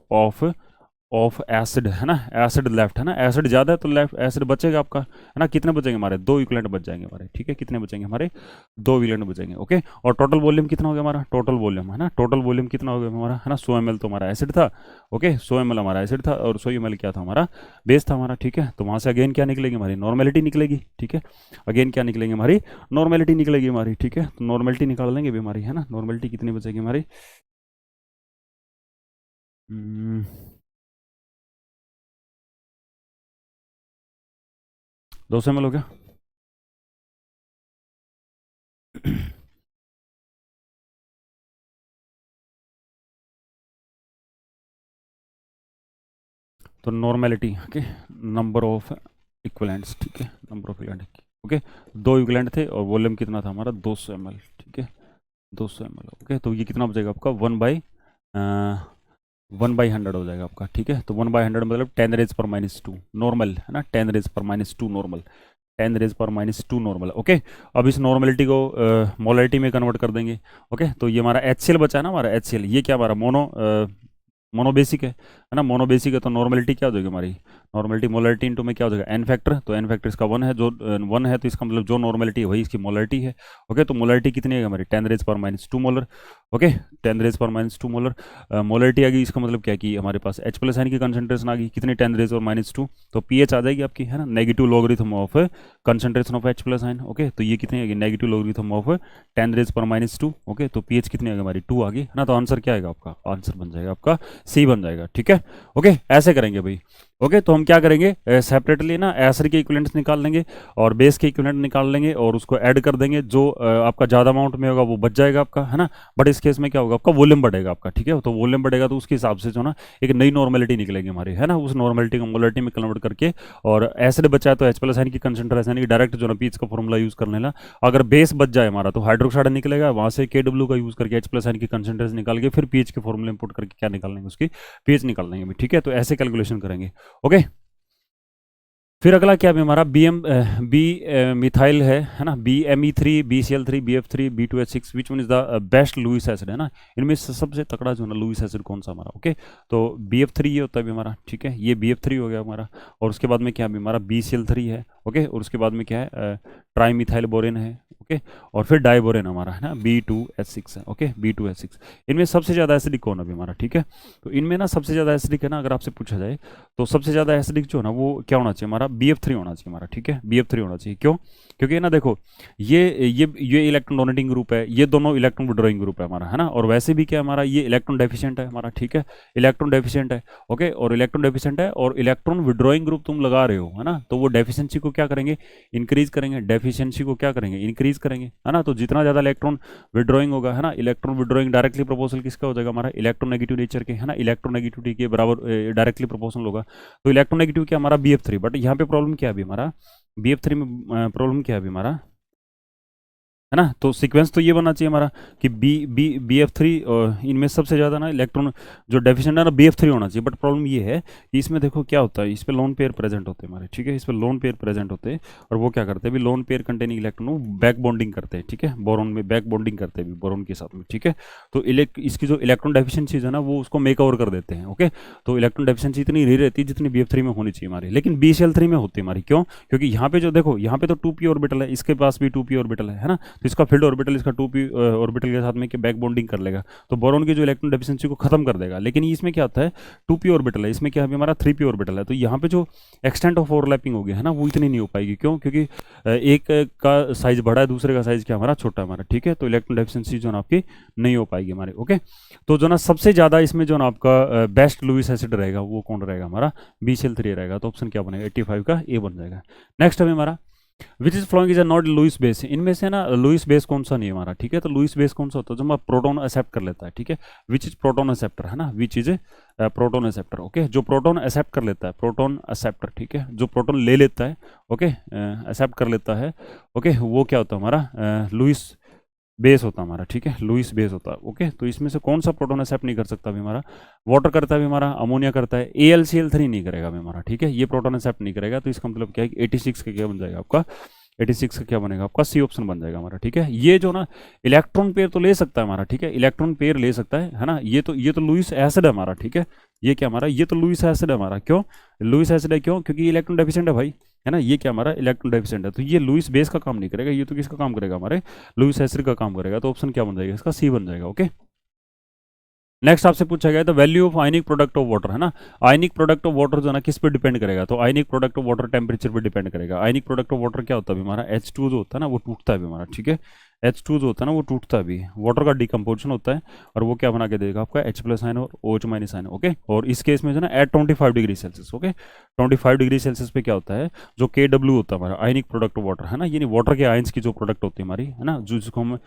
of acid है ना, एसिड लेफ्ट है ना, एसिड ज़्यादा है तो लेफ्ट एसिड बचेगा आपका, है ना। कितने बचेंगे हमारे, 2 इक्विवेलेंट बच जाएंगे हमारे, ठीक है। कितने बचेंगे हमारे, 2 इक्विवेलेंट बचेंगे। ओके, और टोटल वॉल्यूम कितना हो गया हमारा, टोटल वॉल्यूम है ना, टोटल वॉल्यूम कितना हो गया हमारा, है ना। 100 ml तो हमारा एसिड था, ओके, 100 ml हमारा एसिड था और 100 ml क्या था हमारा, बेस था हमारा, ठीक है। तो वहाँ से अगेन क्या निकलेगी हमारी, नॉर्मेलिटी निकलेगी, ठीक है। अगेन क्या निकलेगी हमारी, नॉर्मेलिटी निकलेगी हमारी, ठीक है। तो नॉर्मेलिटी निकाल लेंगे भी हमारी, है ना। नॉर्मेलिटी कितनी बचेगी हमारी, 200 ml हो गया। तो normality, okay, number of equivalents, ठीक है, number of equivalent, okay, 2 equivalent थे और वॉल्यूम कितना था हमारा 200 ml, ठीक है, 200 ml। ओके, तो ये कितना बचेगा आपका 1/100 हो जाएगा आपका, ठीक है। तो 1/100 मतलब 10⁻⁻², नॉर्मल है ना, 10⁻⁻² नॉर्मल, 10⁻⁻² नॉर्मल। ओके, अब इस नॉर्मलिटी को मोलरिटी में कन्वर्ट कर देंगे। ओके, तो ये हमारा HCl बचा है ना, हमारा HCl, ये क्या हमारा मोनोबेसिक है ना, मोनोबेसिक है। तो नॉर्मलिटी क्या हो जाएगी हमारी, नॉर्मलिटी मोलरिटी इनटू में क्या हो जाएगा n फैक्टर, तो n फैक्टर इसका 1 है, जो 1 है तो इसका मतलब जो नॉर्मलिटी है वही इसकी मोलरिटी है। ओके, तो मोलरिटी कितनी है हमारी 10⁻⁻² मोलर। ओके, 10⁻⁻² मोलर मोलरिटी आ गई, इसका मतलब क्या कि हमारे पास H+N की कंसंट्रेशन आ गई कितनी 10⁻⁻², तो pH आ जाएगी आपकी, है ना, negative logarithm of concentration of H+N। Okay, तो ये कितनी आएगी, नेगेटिव लॉगरिथम ऑफ 10⁻⁻²। ओके, तो pH कितनी आ गई हमारी 2 आ गई, है ना। तो आंसर क्या आएगा आपका, आंसर बन जाएगा आपका C बन जाएगा, ठीक है। ओके, ऐसे करेंगे भाई। ओके, तो हम क्या करेंगे, सेपरेटली ना एसिड के इक्विवेलेंट्स निकाल लेंगे और बेस के इक्विवेलेंट निकाल लेंगे और उसको ऐड कर देंगे, जो आपका ज़्यादा अमाउंट में होगा वो बच जाएगा आपका, है ना। बट इस केस में क्या होगा, आपका वॉल्यूम बढ़ेगा आपका, ठीक है। तो वॉल्यूम बढ़ेगा तो उसके हिसाब से जो ना एक नई नॉर्मेलिटी निकलेगी हमारी, है ना। उस नॉर्मेलिटी को मोलरिटी में कन्वर्ट करके, और एसिड बचा है तो H+N की कंसंट्रेशन की डायरेक्ट जो ना पीएच का फॉर्मूला यूज़ कर लेना। अगर बेस बच जाए हमारा तो हाइड्रोक्साइड निकलेगा, वहाँ से KW का यूज़ करके H+N की कंसंट्रेशन निकाल के फिर पीएच के फॉर्मूले इंपुट करके क्या निकाल लेंगे, उसकी पीएच निकाल लेंगे, ठीक है। तो ऐसे कैलकुलेशन करेंगे। ओके, फिर अगला क्या है हमारा बी मिथाइल है ना, BMe3 BCl3 BF3 B2H6 which one is the best Lewis acid, है ना। इनमें से सबसे तकड़ा जो है ना लुईस एसिड कौन सा हमारा। ओके, तो BF3 ये होता है भी हमारा, ठीक है, ये BF3 हो गया हमारा। और उसके बाद में क्या है हमारा BCl3 है। ओके, और उसके बाद में क्या है ट्राईमिथाइल बोरेन है। ओके, और फिर डाइबोरेन हमारा है ना B2H6 है। Okay, B2H6। इनमें सबसे ज़्यादा एसिडिक कौन है हमारा, ठीक है। तो इनमें ना सबसे ज़्यादा एसिडिक है ना, अगर आपसे पूछा जाए तो सबसे ज़्यादा एसिडिक जो है ना वो क्या होना चाहिए हमारा, BF3 होना चाहिए हमारा, ठीक है, BF3 होना चाहिए। क्यों, क्योंकि ना देखो ये इलेक्ट्रॉन डोनेटिंग ग्रुप है, ये दोनों इलेक्ट्रॉन विड्रॉइंग ग्रुप है हमारा, है ना। और वैसे भी क्या हमारा ये इलेक्ट्रॉन डेफिशिएंट है हमारा, ठीक है, इलेक्ट्रॉन डेफिशिएंट है। ओके, और इलेक्ट्रॉन डेफिशिएंट है और इलेक्ट्रॉन विड्रॉइंग ग्रुप तुम लगा रहे हो, है ना, तो वो डेफिशिएंसी को क्या करेंगे, इंक्रीज करेंगे, डेफिशिएंसी को क्या करेंगे, इंक्रीज करेंगे, है ना। तो जितना ज़्यादा इलेक्ट्रॉन विड्रॉइंग होगा, है ना, इलेक्ट्रॉन विड्रॉइंग डायरेक्टली प्रोपोर्शनल किसका हो जाएगा हमारा, इलेक्ट्रोनेगेटिव नेचर के, है ना, इलेक्ट्रोनेगेटिविटी के बराबर डायरेक्टली प्रोपोर्शनल होगा। तो इलेक्ट्रोनेगेटिव क्या हमारा BF3। बट यहाँ पे प्रॉब्लम क्या है अभी हमारा, BF3 में प्रॉब्लम क्या है अभी हमारा, है ना। तो सीक्वेंस तो ये बनना चाहिए हमारा कि BF3 इनमें सबसे ज़्यादा ना इलेक्ट्रॉन जो डेफिशिएंट है ना BF3 होना चाहिए। बट प्रॉब्लम ये है कि इसमें देखो क्या होता है, इस पर लोन पेयर प्रेजेंट होते हैं हमारे, ठीक है, इस पर लोन पेयर प्रेजेंट होते हैं और वो क्या करते हैं भी lone pair containing electron back bonding करते हैं, ठीक है, बोरॉन में बैक बॉन्डिंग करते हैं बोरॉन के साथ में, ठीक है। तो इसकी जो इलेक्ट्रॉन डेफिशिएंसी है ना वो उसको मेक ओवर कर देते हैं। ओके, तो इलेक्ट्रॉन डेफिशिएंसी इतनी नहीं रहती जितनी BF3 में होनी चाहिए हमारी, लेकिन BCl3 में होती है हमारी। क्यों, क्योंकि यहाँ पे जो देखो यहाँ पे तो 2p ऑर्बिटल है, इसके पास भी 2p ऑर्बिटल है ना। तो इसका फील्ड ऑर्बिटल इसका 2p ऑर्बिटल के साथ में बैक बॉन्डिंग कर लेगा, तो बोरॉन की जो इलेक्ट्रॉन डेफिशिएंसी को खत्म कर देगा। लेकिन इसमें क्या आता है 2p ऑर्बिटल है, इसमें क्या है हमारा 3p ऑर्बिटल है, तो यहाँ पे जो एक्सटेंट ऑफ ओवरलैपिंग हो गया है ना वो इतनी नहीं हो पाएगी। क्यों? क्योंकि एक का साइज बड़ा है, दूसरे का साइज क्या हमारा छोटा है हमारा, ठीक है। तो इलेक्ट्रॉन डेफिशिएंसी जो ना आपकी नहीं हो पाएगी हमारे, ओके। तो जो ना सबसे ज़्यादा इसमें जो ना आपका बेस्ट लुईस एसिड रहेगा वो कौन रहेगा हमारा, BCl3 रहेगा। तो ऑप्शन क्या बनेगा 85 का ए बन जाएगा। नेक्स्ट है हमारा which is flowing is a not Lewis base, इनमें से ना लुईस बेस कौन सा नहीं है हमारा, ठीक है। तो लुईस बेस कौन सा होता है, जो हमारा प्रोटॉन एक्सेप्ट कर लेता है, ठीक है। विच इज प्रोटॉन एक्सेप्टर है ना, which is proton acceptor, okay. जो प्रोटॉन एक्सेप्ट कर लेता है, प्रोटॉन एक्सेप्टर, ठीक है, जो प्रोटॉन ले लेता है, ओके, एक्सेप्ट कर लेता है, ओके, वो क्या होता है हमारा लुईस बेस होता है हमारा, ठीक है, लुईस बेस होता है, ओके। तो इसमें से कौन सा प्रोटॉन एक्सेप्ट नहीं कर सकता अभी हमारा, वाटर करता है अभी हमारा, अमोनिया करता है, AlCl3 नहीं करेगा अभी हमारा, ठीक है, ये प्रोटॉन एक्सेप्ट नहीं करेगा। तो इसका मतलब क्या है 86 का क्या बन जाएगा आपका, 86 का क्या बनेगा आपका सी ऑप्शन बन जाएगा हमारा, ठीक है। ये जो ना इलेक्ट्रॉन पेयर तो ले सकता है हमारा, ठीक है, इलेक्ट्रॉन पेयर ले सकता है ना, ये तो लुईस एसिड है हमारा, ठीक है। ये क्या हमारा, ये तो लुईस एसिड है हमारा, क्यों लुईस एसिड है, क्यों? क्योंकि इलेक्ट्रॉन डेफिशिएंट है भाई, है ना, ये क्या हमारा इलेक्ट्रॉन डेफिशिएंट है। तो ये लुईस बेस का काम नहीं करेगा, ये तो किसका काम करेगा हमारे लुईस एसिड का काम करेगा। तो ऑप्शन क्या बन जाएगा इसका, सी बन जाएगा, ओके। नेक्स्ट आपसे पूछा गया तो value of ionic product of water, है ना। आयनिक प्रोडक्ट ऑफ वाटर जो है ना किस पे डिपेंड करेगा, तो ionic product of water temperature पे डिपेंड करेगा। आयनिक प्रोडक्ट ऑफ वाटर क्या होता है हमारा, H2 जो होता है ना वो टूटता है हमारा, ठीक है। H2 जो होता है ना वो टूटता है भी, वाटर का डिकम्पोजिशन होता है और वो क्या बना के देगा आपका H+ आयन और OH- आयन, ओके। और इस केस में जो ना at 25 degree Celsius, okay, 25 degree Celsius पे क्या होता है, जो KW होता है हमारा आयनिक प्रोडक्ट ऑफ वाटर, है ना, यानी वाटर के आयंस की जो प्रोडक्ट होती है हमारी, है ना, जिसको हम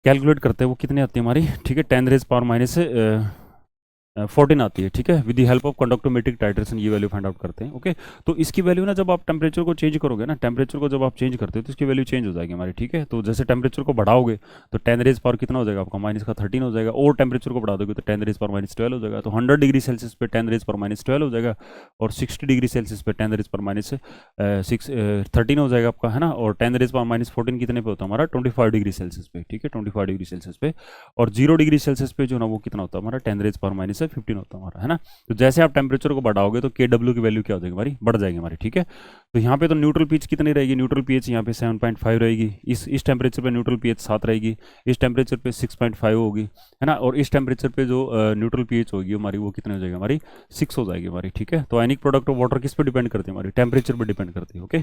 कैलकुलेट करते हैं वो कितनी आती है हमारी, ठीक है, 10⁻⁻14 आती है, ठीक है। With the help of conductometric titration ये वैल्यू फाइंड आउट करते हैं, ओके। तो इसकी वैल्यू ना जब आप टेम्परेचर को चेंज करोगे ना, टेम्परेचर को जब आप चेंज करते हो तो इसकी वैल्यू चेंज हो जाएगी हमारी, ठीक है। तो जैसे टेम्परेचर को बढ़ाओगे तो 10 कितना हो जाएगा आपका -13 हो जाएगा, और टेम्परेचर को बढ़ा दोगे तो 10⁻⁻12 हो जाएगा। तो 100 डिग्री सेल्सियस पे 10⁻⁻12 हो जाएगा, और 60 डिग्री सेल्सियस पे 10⁻⁻13 हो जाएगा आपका, है ना। और 10⁻⁻14 कितने पे होता है हमारा 25 डिग्री सेल्सियस पे, ठीक है, 25 डिग्री सेल्सियस पे। और 0 डिग्री सेल्सियस पे जो ना वो कितना होता है हमारा 10⁻⁻15 होता है हमारा, है ना। तो जैसे आप टेम्परेचर को बढ़ाओगे तो KW की वैल्यू क्या हो जाएगी हमारी, बढ़ जाएगी हमारी, ठीक है। तो यहाँ पे तो न्यूट्रल पीएच कितनी रहेगी, न्यूट्रल पीएच यहाँ पे 7.5 रहेगी, इस टेम्परेचर पे न्यूट्रल पीएच 7 रहेगी, इस टेम्परेचर पे 6.5 होगी, है ना। और इस टेम्परेचर पे जो न्यूट्रल पीएच होगी हमारी वो कितनी हो जाएगी हमारी 6 हो जाएगी हमारी, ठीक है। तो आयनिक प्रोडक्ट ऑफ वाटर किस पे डिपेंड करती है हमारी, टेम्परेचर पर डिपेंड करती है, ओके।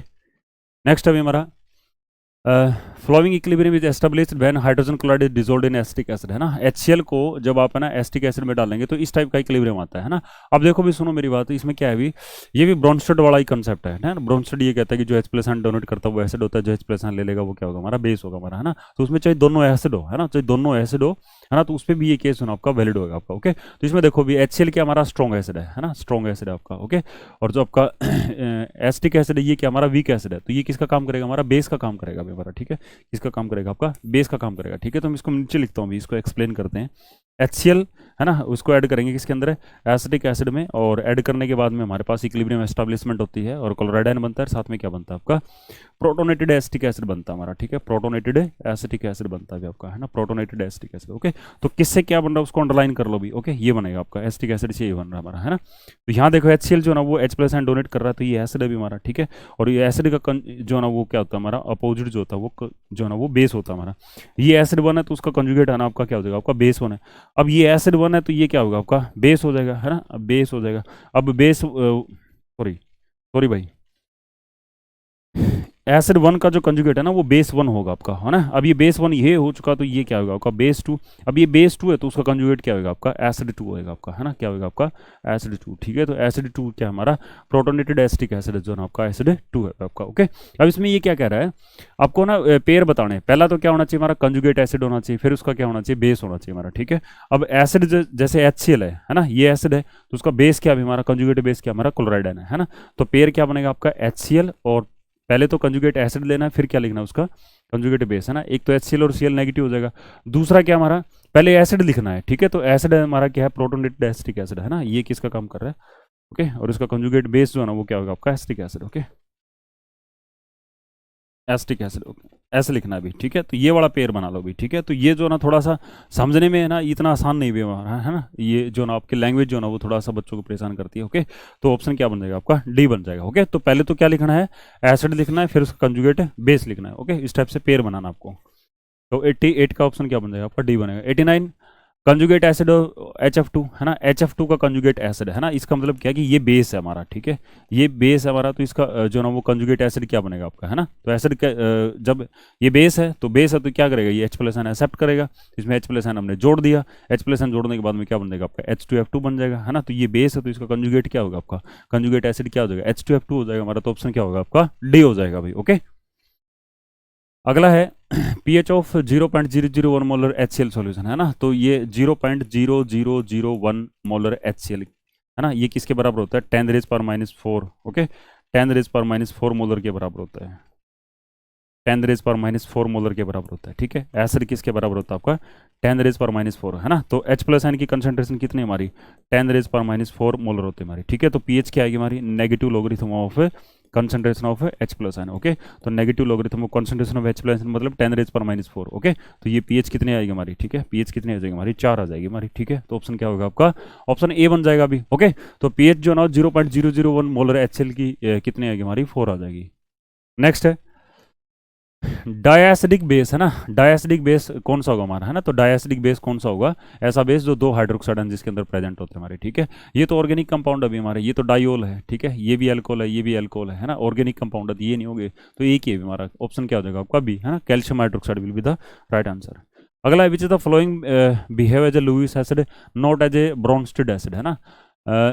नेक्स्ट अभी हमारा flowing equilibrium is established when hydrogen chloride is dissolved in acetic acid, है ना। HCl को जब आप है ना एसिटिक एसिड में डालेंगे तो इस टाइप का इक्विलिब्रियम आता है ना। अब देखो भी सुनो मेरी बात, इसमें क्या है भी, ये भी ब्रोंस्टेड वाला ही कंसेप्ट है ना। ब्रोंस्टेड ये कहता है कि जो H+ आयन डोनेट करता है वो एसिड होता है, जो H+ आयन ले लेगा वो क्या होगा हमारा बेस होगा हमारा, है ना। तो उसमें चाहे दोनों एसिड हो, है ना, चाहे दोनों एसिड हो, है ना, तो उस पर भी ये केस होना आपका वैलिड होगा आपका, ओके। तो इसमें देखो भी HCl क्या हमारा स्ट्रॉन्ग एसिड है ना, स्ट्रॉन्ग एसिड है आपका, ओके। और जो आपका एसिटिक एसिड है ये क्या हमारा वीक एसिड है, तो ये किसका काम करेगा हमारा बेस का काम करेगा हमारा, ठीक है। इसका काम करेगा आपका बेस का काम करेगा, ठीक है। तो हम इसको नीचे लिखता हूँ, इसको एक्सप्लेन करते हैं। HCl है ना, उसको ऐड करेंगे किसके अंदर है एसिटिक एसिड में, और ऐड करने के बाद में हमारे पास इक्विलिब्रियम एस्टेब्लिशमेंट होती है और क्लोराइड आयन बनता है, साथ में क्या बनता है आपका प्रोटोनेटेड एसिटिक एसिड बनता है हमारा, ठीक है। प्रोटोनेटेड एसिटिक एसिड बनता है आपका, है ना, प्रोटोनेटेड एसिटिक एसिड, ओके। तो किससे क्या बन रहा है उसको अंडरलाइन कर लो भी, ओके। ये बनेगा आपका एसिटिक एसिड से ये बन रहा है हमारा, है ना। तो यहाँ देखो HCl जो ना वो H+ आयन डोनेट कर रहा है, तो ये एसिड है भी हमारा, ठीक है। और ये एसिड का जो ना वो क्या होता है हमारा अपोजिट जो होता है वो जो ना वो बेस होता है हमारा। ये एसिड 1 है तो उसका कंजुगेट है ना आपका क्या हो जाएगा आपका बेस 1 है। अब ये एसिड 1 है तो ये क्या होगा आपका बेस हो जाएगा, है ना, बेस हो जाएगा। अब बेस सॉरी सॉरी भाई, एसिड 1 का जो कंजुगेट है ना वो बेस 1 होगा आपका, है ना। अब ये बेस 1 ये हो चुका तो ये क्या होगा आपका बेस 2। अब ये बेस 2 है तो उसका कंजुगेट क्या होगा आपका एसिड 2 होगा आपका, है ना, क्या होगा आपका एसिड 2, ठीक है। तो एसिड 2 क्या हमारा प्रोटोनेटेड एसिटिक एसिड जो है आपका एसिड 2 है आपका, ओके। अब इसमें ये क्या कह रहा है आपको ना पेयर बताने, पहला तो क्या होना चाहिए हमारा कंजुगेट एसिड होना चाहिए, फिर उसका क्या होना चाहिए बेस होना चाहिए हमारा, ठीक है। अब एसिड जैसे HCl है ना, ये एसिड है तो उसका बेस क्या हमारा कंजुगेट बेस क्या हमारा क्लोराइड है ना। तो पेयर क्या बनेगा आपका HCl, और पहले तो कंजुगेट एसिड लेना है फिर क्या लिखना है उसका कंजुगेट बेस, है ना। एक तो HCl और Cl नेगेटिव हो जाएगा, दूसरा क्या हमारा पहले एसिड लिखना है, ठीक है। तो एसिड हमारा क्या है प्रोटोनेटेड एसिटिक एसिड, है ना, ये किसका काम कर रहा है, ओके। और इसका कंजुगेट बेस जो है ना वो क्या होगा आपका acetic acid, okay. Acetic acid, ऐसे लिखना है भी, ठीक है। तो ये वाला पेयर बना लो भी, ठीक है। तो ये जो ना थोड़ा सा समझने में है ना इतना आसान नहीं भी हमारा, है ना, ये जो ना आपकी लैंग्वेज जो ना वो थोड़ा सा बच्चों को परेशान करती है, ओके। तो ऑप्शन क्या बन जाएगा आपका, डी बन जाएगा, ओके। तो पहले तो क्या लिखना है, एसिड लिखना है, फिर उसका कंजुगेट बेस लिखना है, ओके। इस टाइप से पेयर बनाना आपको। तो 88 का ऑप्शन क्या बन जाएगा आपका, डी बनेगा। 89 कंजुगेट एसिड HF2, है ना, HF2 का कंजुगेट एसिड, है ना। इसका मतलब क्या है कि ये बेस है हमारा, ठीक है, ये बेस है हमारा। तो इसका जो ना वो कंजुगेट एसिड क्या बनेगा आपका, है ना। तो एसिड का जब ये बेस है तो क्या करेगा, ये H+N एक्सेप्ट करेगा। इसमें H+N हमने जोड़ दिया, H+N जोड़ने के बाद में क्या बन जाएगा आपका, H2F2 बन जाएगा, है ना। तो ये बेस है तो इसका कंजुगेट क्या होगा आपका, कंजुगेट एसिड क्या हो जाएगा, H2F2 हो जाएगा हमारा। तो ऑप्शन क्या होगा आपका, डी हो जाएगा भाई, ओके। अगला है pH of 0.001 molar HCl solution, है ना। तो ये 0.0001 मोलर HCl, है ना, ये किसके बराबर होता है, 10⁻⁻⁴, ओके। 10⁻⁴ मोलर के बराबर होता है, 10⁻⁴ मोलर के बराबर होता है, ठीक है। एसिड किसके बराबर होता है आपका, 10⁻⁴, है ना। तो H+N की कंसंट्रेशन कितनी हमारी, 10⁻⁴ मोलर होते हैं हमारी, ठीक है। तो पीएच क्या आएगी हमारी, negative logarithm of concentration of H+N, okay. तो negative logarithm of concentration of H+N मतलब 10⁻⁴, ओके। तो ये पीएच कितनी आएगी हमारी, ठीक है, पीएच कितनी आ जाएगी हमारी, 4 आ जाएगी हमारी, ठीक है। तो ऑप्शन क्या होगा आपका, ऑप्शन ए बन जाएगा अभी, ओके। तो पीएच जो ना 0.001 मोलर HCl की कितनी आएगी हमारी, 4 आ जाएगी। नेक्स्ट है डायसिडिक बेस, है ना। डायसिडिक बेस कौन सा होगा हमारा, है ना। तो डायसिडिक बेस कौन सा होगा, ऐसा बेस जो 2 हाइड्रोक्साइड आयन जिसके अंदर प्रेजेंट होते हैं हमारे, ठीक है। ये तो ऑर्गेनिक कंपाउंड अभी हमारे, ये तो डायोल है, ठीक है, ये भी अल्कोहल है, ये भी अल्कोहल है ना, ऑर्गेनिक कंपाउंड है, ये नहीं होंगे। तो एक ही है हमारा, ऑप्शन क्या हो जाएगा आपका बी, है ना, calcium hydroxide will be the right answer. अगला है which is the flowing behave as a Lewis acid not as a Bronsted acid, है ना।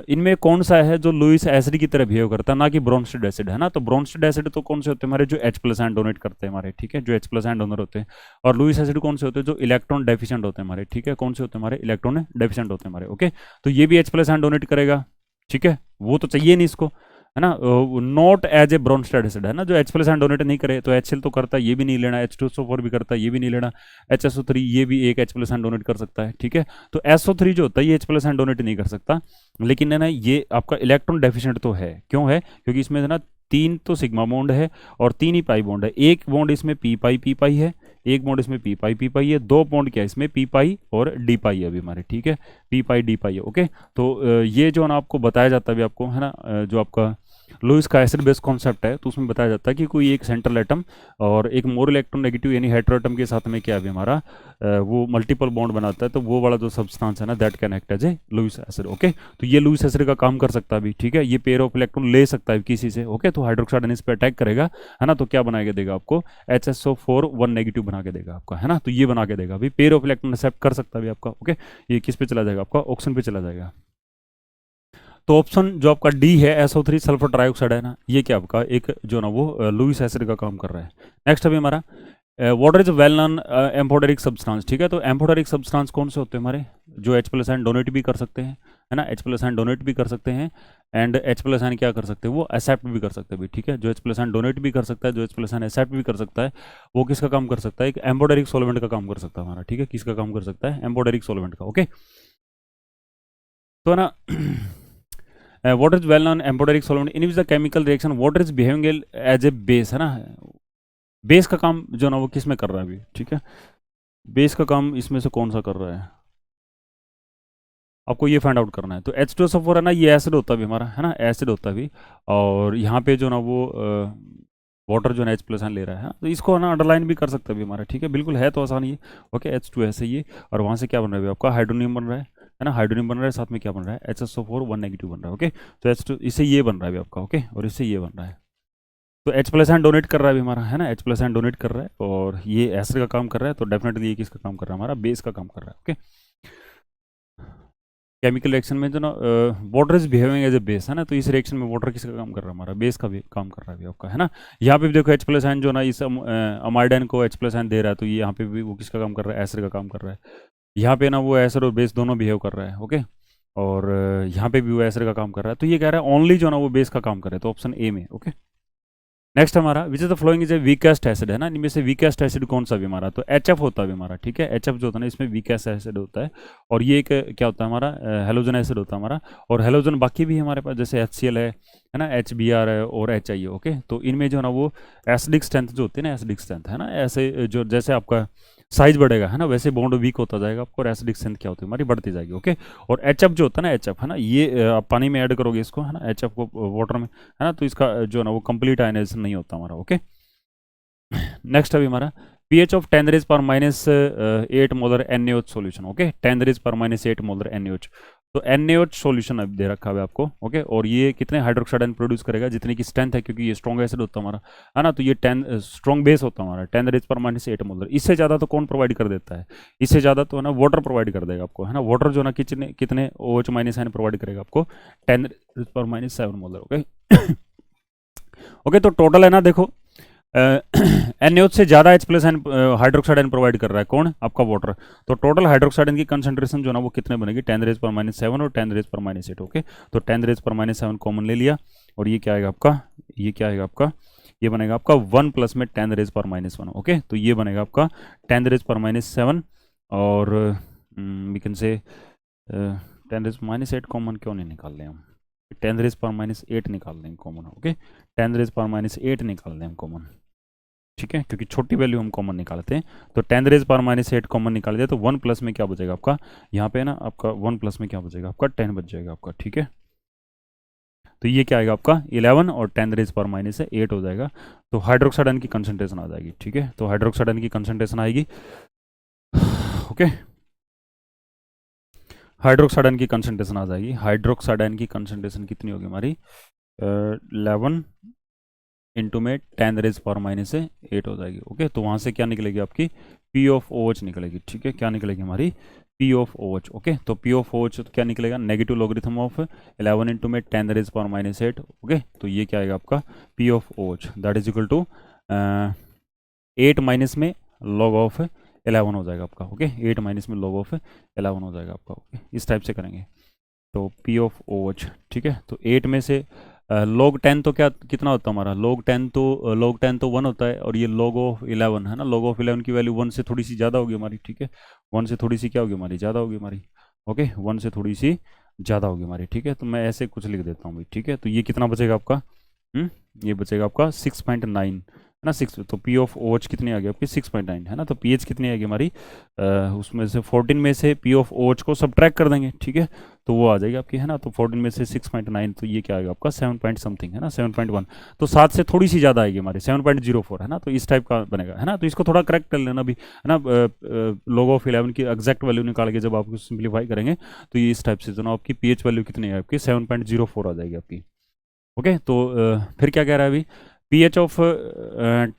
इनमें कौन सा है जो लुईस एसिड की तरह बिहेव करता है, ना कि ब्रोंस्टेड एसिड, है ना। तो ब्रोंस्टेड एसिड तो कौन से होते हैं हमारे, जो H+N डोनेट करते हैं हमारे, ठीक है, जो H+N डोनर होते हैं। और लुईस एसिड कौन से होते हैं, जो इलेक्ट्रॉन डेफिशिएंट होते हैं हमारे, ठीक है, कौन से होते हैं हमारे, इलेक्ट्रॉन डेफिशिएंट होते हैं हमारे, ओके। तो ये भी H+N डोनेट करेगा, ठीक है, वो तो चाहिए नहीं इसको, है ना। Not as a Bronsted acid, है ना, जो H+N डोनेट नहीं करे। तो HCl तो करता है, ये भी नहीं लेना, H2SO4 भी करता है, ये भी नहीं लेना, HSO3 ये भी एक H+N डोनेट कर सकता है, ठीक है। तो SO3 जो होता है ये H+N डोनेट नहीं कर सकता, लेकिन है ना ये आपका इलेक्ट्रॉन डेफिशिएंट तो है। क्यों है, क्योंकि इसमें है ना 3 तो सिग्मा बॉन्ड है और 3 ही पाई बॉन्ड है। एक बॉन्ड इसमें पी पाई है, एक बॉन्ड इसमें पी पाई है, 2 बॉन्ड क्या है इसमें पी पाई और डी पाई है अभी हमारे, ठीक है, पी पाई डी पाई है, ओके। तो ये जो ना आपको बताया जाता है अभी आपको, है ना, जो आपका लुईस का एसिड बेस कॉन्सेप्ट है, तो उसमें बताया जाता है कि कोई एक सेंट्रल एटम और एक मोर इलेक्ट्रोनेगेटिव यानी हेटेरो एटम के साथ में क्या है हमारा वो मल्टीपल बॉन्ड बनाता है। तो वो वाला जो सब्सटेंस है ना that can act as a Lewis acid, okay. तो ये लुईस एसिड का काम कर सकता है भी, ठीक है, ये पेयर ऑफ इलेक्ट्रॉन ले सकता है किसी से, ओके। तो हाइड्रोक्साइड इस पर अटैक करेगा, है ना, तो क्या बना के देगा आपको, HSO4 1 नेगेटिव बना के देगा आपका, है ना। तो ये बना के देगा अभी, पेयर ऑफ इलेक्ट्रॉन एक्सेप्ट कर सकता है आपका, ओके। ये किस पे चला जाएगा आपका, ऑक्सीजन पे चला जाएगा। तो ऑप्शन जो आपका डी है SO3 सल्फर ट्राइऑक्साइड, है ना, ये क्या आपका एक जो ना वो लुईस एसिड का काम कर रहा है। नेक्स्ट अभी हमारा water is well non amphoteric substance, ठीक है। तो एम्फोटेरिक सब्सटेंस कौन से होते हैं हमारे, जो H+N डोनेट भी कर सकते हैं, है ना, H+N डोनेट भी कर सकते हैं एंड H+N क्या कर सकते हैं, वो एक्सेप्ट भी कर सकते हैं भी, ठीक है। जो H+N डोनेट भी कर सकता है, जो H+N एक्सेप्ट भी कर सकता है, वो किसका काम कर सकता है, एक एम्फोटेरिक सॉल्वेंट का काम कर सकता है हमारा, ठीक है, किसका काम कर सकता है, एम्फोटेरिक सॉल्वेंट का, ओके। तो ना water is well known amphoteric solvent in which the chemical reaction water is behaving as a base, है ना। बेस का काम जो ना वो किस में कर रहा है अभी, ठीक है, बेस का काम इसमें से कौन सा कर रहा है, आपको ये फाइंड आउट करना है। तो H2SO4 है ना, ये एसिड होता भी हमारा, है ना, एसिड होता भी। और यहाँ पे जो ना वो वाटर जो है H+N ले रहा है, तो इसको ना अंडरलाइन भी कर सकते भी हमारा, ठीक है, बिल्कुल है तो आसान ये, ओके। H2 ऐसे ये, और वहाँ से क्या बन रहा है आपका, हाइड्रोनियम बन रहा है ना, हाइड्रोनियम बन रहा है, साथ में क्या बन रहा है, HSO4 1 नेगेटिव बन रहा है, ओके। तो H2 इससे ये बन रहा है आपका, ओके, और इससे ये बन रहा है। तो H+N डोनेट कर रहा है अभी हमारा, है ना, H+N डोनेट कर रहा है और ये एसिड का काम कर रहा है। तो डेफिनेटली ये किसका काम कर रहा है, हमारा बेस का काम कर रहा है, ओके। केमिकल रिएक्शन में जो ना water is behaving as a base, है ना, तो इस रिएक्शन में वाटर किसका काम कर रहा है, हमारा बेस का भी काम कर रहा है अभी आपका, है ना। यहाँ पे भी देखो H+N जो ना इस अमाइडाइन को H+N दे रहा है, तो ये यहाँ पे भी वो किसका काम कर रहा है, एसिड का काम कर रहा है। यहाँ पे ना वो एसिड और बेस दोनों बिहेव कर रहा है, ओके। और यहाँ पे भी वो एसिड का काम कर रहा है। तो ये कह रहा है ओनली जो ना वो बेस का काम कर रहा है, तो ऑप्शन ए में, ओके। नेक्स्ट हमारा which is the following is a weakest acid है ना, इनमें से वीकेस्ट एसिड कौन सा भी हमारा, तो HF होता है हमारा, ठीक है। HF जो होता है ना इसमें वीकेस्ट एसिड होता है, और ये एक क्या होता है हमारा हेलोजन एसिड होता है हमारा, और हेलोजन बाकी भी हमारे पास जैसे HCl है ना, HBr है और HI है, ओके। तो इनमें जो है ना वो एसिडिक स्ट्रेंथ जो होती है ना, एसिडिक स्ट्रेंथ है ना, ऐसे जो जैसे आपका साइज बढ़ेगा है ना वैसे बॉन्ड वीक होता जाएगा आपको, और एसिडिक स्ट्रेंथ क्या होती है हमारी बढ़ती जाएगी, ओके। और HF जो होता है ना, HF है ना, ये आप पानी में ऐड करोगे इसको है ना, HF को वाटर में है ना, तो इसका जो है ना वो कंप्लीट आयनाइजेशन नहीं होता हमारा, ओके। नेक्स्ट अभी हमारा pH ऑफ 10 रेज पर minus 8 molar NaOH solution, okay. 10 raise पर माइनस 8 मोलर NaOH, तो NaOH सॉल्यूशन अब दे रखा है आपको, ओके। और ये कितने हाइड्रोक्साइड आयन प्रोड्यूस करेगा, जितनी की स्ट्रेंथ है, क्योंकि ये स्ट्रॉन्ग एसिड होता है हमारा है ना, तो ये 10 स्ट्रॉन्ग बेस होता है हमारा 10 रेज पर माइनस 8 मोलर। इससे ज़्यादा तो कौन प्रोवाइड कर देता है, इससे ज़्यादा तो है ना वाटर प्रोवाइड कर देगा आपको है ना, वाटर जो ना कितने कितने OH माइनस आयन प्रोवाइड करेगा आपको 10 रेज पर माइनस 7 मोलर, ओके। ओके, तो टोटल है ना देखो NaOH से ज़्यादा H plus hydroxide ion provide कर रहा है कौन, आपका वाटर। तो टोटल हाइड्रोक्साइड आयन की कंसंट्रेशन जो ना वो कितने बनेगी 10 रेज पर माइनस 7 और 10 रेज पर माइनस 8, ओके। तो 10 रेज पर माइनस 7 कॉमन ले लिया, और ये क्या आएगा आपका, ये क्या आएगा आपका, ये बनेगा आपका 1 प्लस में 10 रेज पर माइनस 1, ओके। तो ये बनेगा आपका 10 रेज पर माइनस 7, और we can say 10 raise minus 8 common क्यों नहीं निकाल रहे हम, 10 रेज पर माइनस 8 निकाल दें कॉमन, ओके। 10 रेज पर माइनस 8 निकाल दें हम कॉमन, ठीक है, क्योंकि छोटी वैल्यू हम कॉमन निकालते हैं। तो 10 रेज पर माइनस 8 कॉमन निकाल दिया, तो 1 प्लस में क्या बचेगा आपका, यहाँ पे ना आपका 1 प्लस में क्या बचेगा आपका 10 बच जाएगा आपका, ठीक है। तो ये क्या आएगा आपका 11 और 10 रेज पर माइनस 8 हो जाएगा, तो हाइड्रोक्साइड आयन की कंसंट्रेशन आ जाएगी, ठीक है। तो हाइड्रोक्साइड आयन की कंसंट्रेशन आएगी, ओके। हाइड्रोक्साइड आयन की कंसंट्रेशन आ जाएगी, हाइड्रोक्साइड आयन की कंसंट्रेशन कितनी होगी हमारी 11 इंटू में 10 रेज पावर माइनस 8 हो जाएगी, ओके। तो वहाँ से क्या निकलेगी आपकी P ऑफ OH निकलेगी, ठीक है। क्या निकलेगी हमारी P ऑफ OH, ओके। तो P ऑफ OH तो क्या निकलेगा नेगेटिव लॉगरिथम ऑफ 11 इंटू में 10 रेज पावर माइनस 8, ओके। तो ये क्या आएगा आपका P of OH that is equal to 8 minus में लॉग ऑफ 11 हो जाएगा आपका, ओके। 8 माइनस में लॉग ऑफ 11 हो जाएगा आपका, ओके। इस टाइप से करेंगे तो P ऑफ OH, ठीक है। तो 8 में से log 10 तो क्या कितना होता है हमारा, log 10 तो 1 होता है, और ये log ऑफ 11 है ना, log ऑफ 11 की वैल्यू 1 से थोड़ी सी ज़्यादा होगी हमारी, ठीक है। 1 से थोड़ी सी क्या होगी हमारी, ज़्यादा होगी हमारी, ओके। 1 से थोड़ी सी ज़्यादा होगी हमारी, ठीक है। तो मैं ऐसे कुछ लिख देता हूँ भाई, ठीक है। तो ये कितना बचेगा आपका, ये बचेगा आपका 6.9 है ना, 6। तो P ऑफ OH कितनी आ गई आपकी 6.9 है ना। तो pH कितनी आएगी हमारी उसमें से 14 में से P ऑफ OH को सब्ट्रैक्ट कर देंगे, ठीक है। तो वो आ जाएगी आपकी है ना, तो 14 में से 6.9, तो ये क्या आएगा आपका 7 पॉइंट समथिंग है ना, 7.1। तो 7 से थोड़ी सी ज़्यादा आएगी हमारी 7.04 है ना, तो इस टाइप का बनेगा है ना। तो इसको थोड़ा करेक्ट कर लेना अभी है ना, log ऑफ 11 की एग्जैक्ट वैल्यू निकाल के जब आप सिंप्लीफाई करेंगे तो ये इस टाइप से जो ना आपकी pH वैल्यू कितनी है आपकी 7.04 आ जाएगी आपकी, ओके। तो फिर क्या कह रहा है अभी pH ऑफ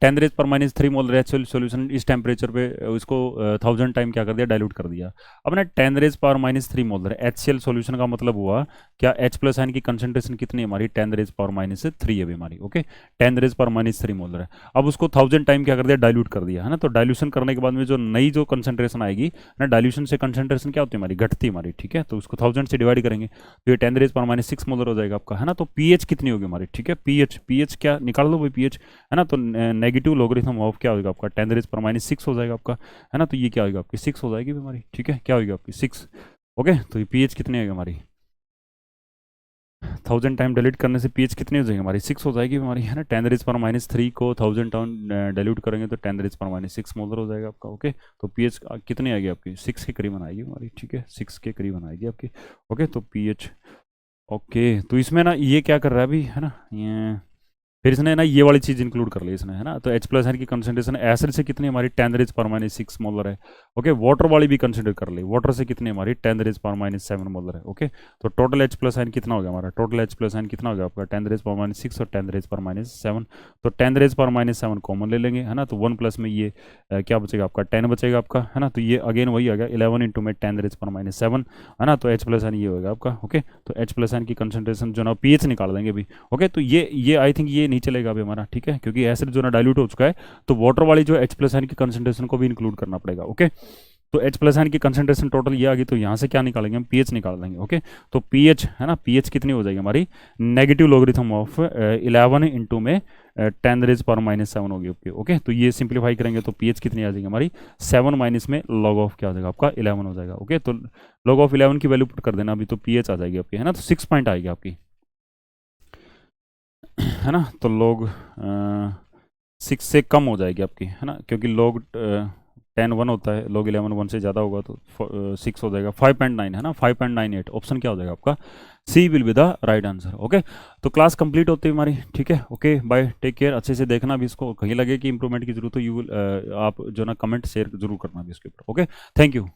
10 रेज पर माइनस 3 मोलर HCl सॉल्यूशन इस टेम्परेचर पे उसको 1000 टाइम क्या कर दिया डाइल्यूट कर दिया। अब ना 10 raise power minus 3 molar HCl solution का मतलब हुआ क्या H प्लस आयन की कंसंट्रेशन कितनी है हमारी 10 रेज पावर माइनस 3 है हमारी, okay. 10 raise power minus 3 molar है। अब उसको 1000 टाइम क्या कर दिया डाइल्यूट कर दिया है ना। तो डाइल्यूशन करने के बाद में जो नई जो कंसंट्रेशन आएगी ना, डाइल्यूशन से कंसंट्रेशन क्या होती है हमारी घटती है हमारी, ठीक है। तो उसको 1000 से डिवाइड करेंगे तो ये 10 रेज पावर माइनस 6 मोलर हो जाएगा आपका है ना। तो pH कितनी होगी हमारी, ठीक है। pH क्या निकाल लो भाई pH है ना। तो नेगेटिव लॉगरिथम ऑफ क्या होगा आपका 10 रेज पर माइनस 6 हो जाएगा आपका है ना। तो ये क्या होगा आपकी 6 हो जाएगी हमारी, ठीक है। क्या होगी आपकी 6, ओके। तो ये pH कितनी होगी हमारी 1000 टाइम डिलीट करने से pH कितनी हो जाएगी हमारी 6 हो जाएगी हमारी है ना। 10 रेज पर माइनस 3 को 1000 टाइम डिलीट करेंगे तो 10 रेज पर माइनस 6 मोलर हो जाएगा आपका, ओके। तो pH कितनी आएगी आपकी 6 के करीबन आएगी हमारी, ठीक है। 6 के करीबन आएगी आपकी, ओके। तो pH, ओके। तो इसमें ना ये क्या कर रहा है अभी है ना, ये फिर इसने ना ये वाली चीज़ इंक्लूड कर ली इसने है ना। तो H प्लस आयन की कंसंट्रेशन एसिड से कितनी हमारी 10 रेज पर माइनस 6 मोलर है, ओके। वाटर वाली भी कंसिडर कर ली, वाटर से कितनी हमारी 10 रेज पर माइनस 7 मोलर है, ओके। तो टोटल H प्लस आयन कितना हो गया हमारा, टोटल H प्लस आयन कितना हो गया आपका 10 रेज पर माइनस 6 और 10 रेज पर माइनस 7। तो 10 रेज पर माइनस 7 कॉमन ले लेंगे है ना। तो 1 प्लस में ये क्या बचेगा आपका 10 बचेगा आपका है ना। तो ये अगेन वही आ गया 11 इंटू में 10 रेज पर माइनस 7 है ना। तो H प्लस आयन ये होगा आपका, ओके। तो H प्लस आयन की कंसंट्रेशन जो ना pH निकाल देंगे अभी, ओके। तो ये आई थिंक ये नहीं चलेगा अभी हमारा, ठीक है, क्योंकि एसिड जो ना डाइल्यूट हो चुका है तो वाटर वाली जो H प्लस आयन की कंसंट्रेशन को भी इंक्लूड करना पड़ेगा, ओके। तो H प्लस आयन की कंसंट्रेशन टोटल ये आ गई, तो यहाँ से क्या निकालेंगे हम, पीएच निकाल देंगे। ओके, तो पीएच है ना, पीएच कितनी हो जाएगी हमारी, नेगेटिव लॉगरिथम ऑफ 11 इंटू में 10⁻⁻7 होगी। ओके ओके, तो ये सिंप्लीफाई करेंगे तो पीएच कितनी आ जाएगी हमारी, 7 माइनस में लॉग ऑफ क्या हो जाएगा आपका, 11 हो जाएगा। ओके, तो लॉग ऑफ 11 की वैल्यू पुट कर देना अभी, तो पीएच आ जाएगी आपकी, है ना, तो 6 पॉइंट आएगी आपकी, है ना, तो लॉग 6 से कम हो जाएगी आपकी, है ना, क्योंकि लॉग 10 1 होता है, लॉग 11 1 से ज़्यादा होगा तो 6 हो जाएगा, 5.9 है ना, 5.98 ऑप्शन क्या हो जाएगा आपका, C will be the right answer. Okay, तो क्लास कंप्लीट होती है हमारी, ठीक है, ओके बाय, टेक केयर, अच्छे से देखना भी इसको, कहीं लगे कि इंप्रूवमेंट की जरूरत हो, यू विल आप जो ना कमेंट शेयर जरूर करना भी इसके ऊपर। Okay, thank you.